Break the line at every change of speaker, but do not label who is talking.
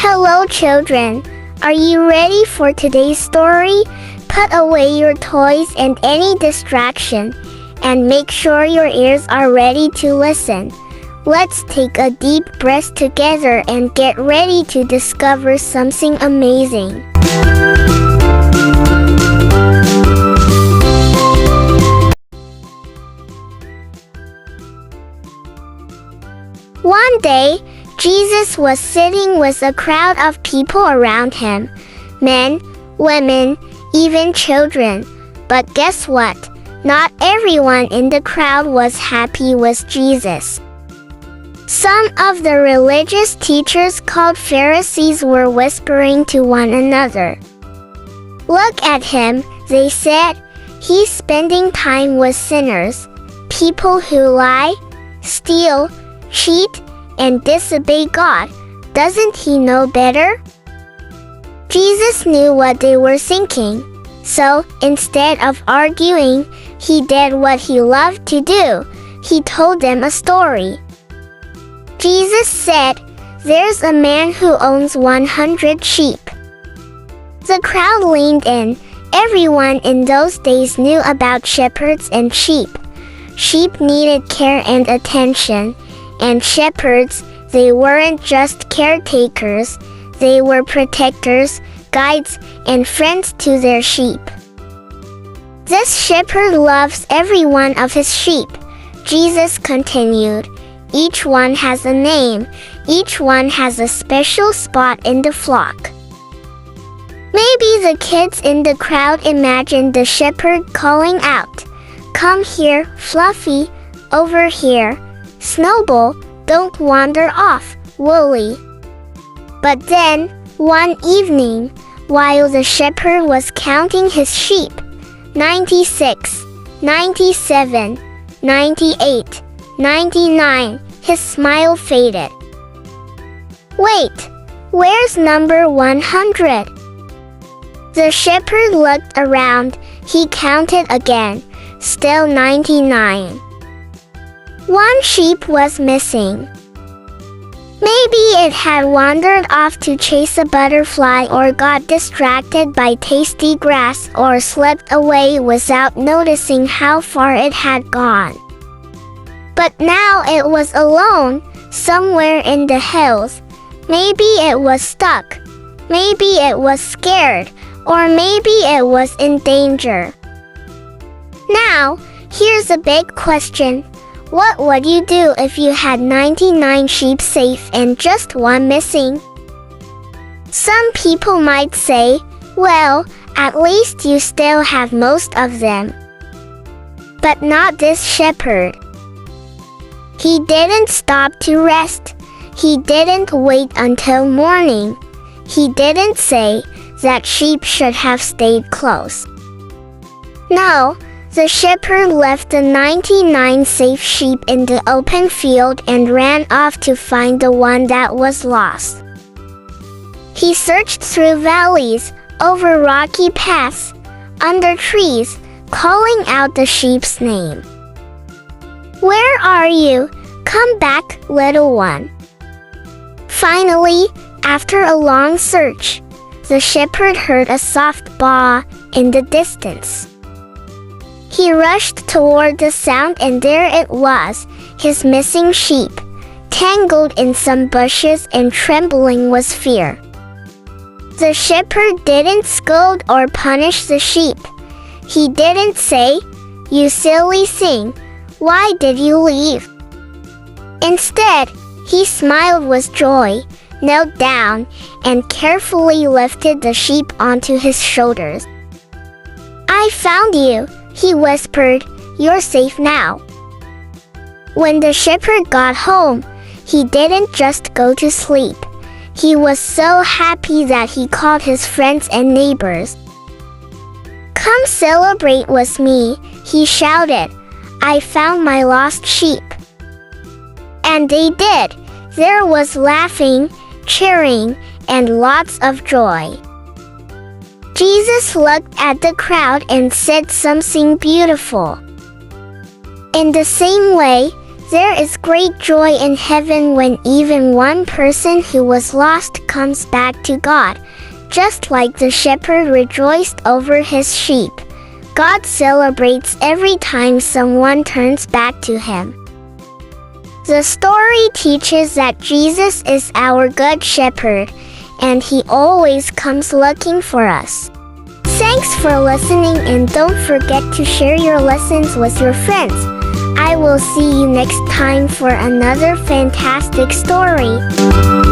Hello, children. Are you ready for today's story? Put away your toys and any distraction, and make sure your ears are ready to listen. Let's take a deep breath together and get ready to discover something amazing. One day, Jesus was sitting with a crowd of people around him. Men, women, even children. But guess what? Not everyone in the crowd was happy with Jesus. Some of the religious teachers called Pharisees were whispering to one another. "Look at him," they said. "He's spending time with sinners, people who lie, steal, cheat, and disobey God. Doesn't he know better?" Jesus knew what they were thinking. So, instead of arguing, he did what he loved to do. He told them a story. Jesus said, "There's a man who owns 100 sheep." The crowd leaned in. Everyone in those days knew about shepherds and sheep. Sheep needed care and attention. And shepherds, they weren't just caretakers, they were protectors, guides, and friends to their sheep. "This shepherd loves every one of his sheep," Jesus continued. "Each one has a name, each one has a special spot in the flock." Maybe the kids in the crowd imagined the shepherd calling out, "Come here, Fluffy, over here. Snowball, don't wander off, Woolly." But then, one evening, while the shepherd was counting his sheep, 96, 97, 98, 99, his smile faded. "Wait, where's number 100? The shepherd looked around. He counted again, still 99. One sheep was missing. Maybe it had wandered off to chase a butterfly or got distracted by tasty grass or slipped away without noticing how far it had gone. But now it was alone, somewhere in the hills. Maybe it was stuck. Maybe it was scared. Or maybe it was in danger. Now, here's a big question. What would you do if you had 99 sheep safe and just one missing? Some people might say, well, at least you still have most of them. But not this shepherd. He didn't stop to rest. He didn't wait until morning. He didn't say that sheep should have stayed close. No. The shepherd left the 99 safe sheep in the open field and ran off to find the one that was lost. He searched through valleys, over rocky paths, under trees, calling out the sheep's name. "Where are you? Come back, little one." Finally, after a long search, the shepherd heard a soft baa in the distance. He rushed toward the sound and there it was, his missing sheep, tangled in some bushes and trembling with fear. The shepherd didn't scold or punish the sheep. He didn't say, "You silly thing, why did you leave?" Instead, he smiled with joy, knelt down, and carefully lifted the sheep onto his shoulders. "I found you," he whispered. "You're safe now." When the shepherd got home, he didn't just go to sleep. He was so happy that he called his friends and neighbors. "Come celebrate with me," he shouted. "I found my lost sheep." And they did. There was laughing, cheering, and lots of joy. Jesus looked at the crowd and said something beautiful. In the same way, There is great joy in heaven when even one person who was lost comes back to God, just like the shepherd rejoiced over his sheep. God celebrates every time someone turns back to him. The story teaches that Jesus is our good shepherd, and he always comes looking for us. Thanks for listening, and don't forget to share your lessons with your friends. I will see you next time for another fantastic story.